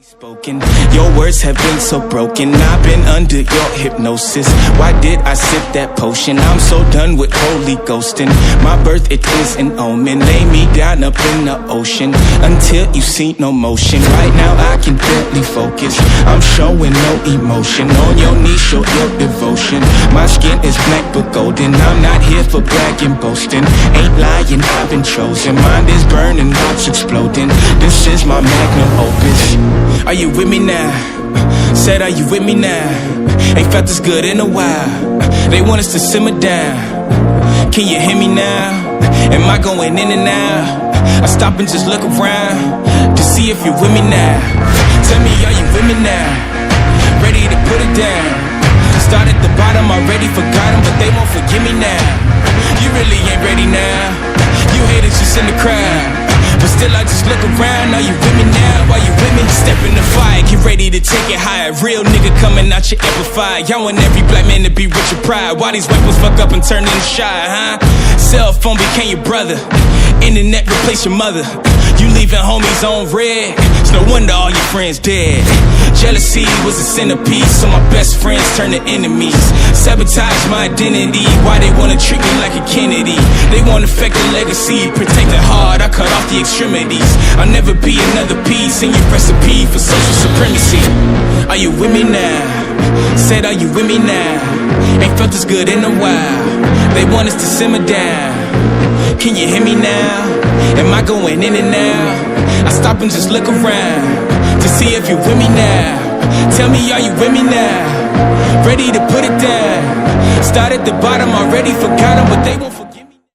Spoken. Your words have been so broken. I've been under your hypnosis. Why did I sip that potion? I'm so done with holy ghosting. My birth, it is an omen. Lay me down up in the ocean until you see no motion. Right now I can barely focus. I'm showing no emotion. On your knees, show your devotion. My skin is black but golden. I'm not here for bragging, boasting. Ain't lying, I've been chosen. Mind is burning, heart's exploding. This is my magnum opus. Are you with me now? Said, are you with me now? Ain't felt this good in a while. They want us to simmer down. Can you hear me now? Am I going in and out? I stop and just look around to see if you're with me now. Tell me, are you with me now? Ready to put it down. Start at the bottom, already forgot them, but they won't forgive me now. You really ain't ready now. You haters just in the crowd, but still I just look around. Are you with me now? Are you with me? Step in the fire, get ready to take it higher. Real nigga coming out your amplifier. Y'all want every black man to be rich and proud. Why these white boys fuck up and turn into shy, huh? Cell phone became your brother. Internet replaced your mother. You leaving homies on red. It's no wonder all your friends dead. Jealousy was a centerpiece, so my best friends turned to enemies. Sabotage my identity. Why they wanna treat me like a Kennedy? They wanna affect the legacy. Protect the heart, I cut off the extremities. I'll never be another piece in your recipe for social supremacy. Are you with me now? Said, are you with me now? Ain't felt this good in a while. They want us to simmer down. Can you hear me now? Am I going in and out? I stop and just look around to see if you're with me now. Tell me, are you with me now? Ready to put it down. Start at the bottom, already forgot them, but they won't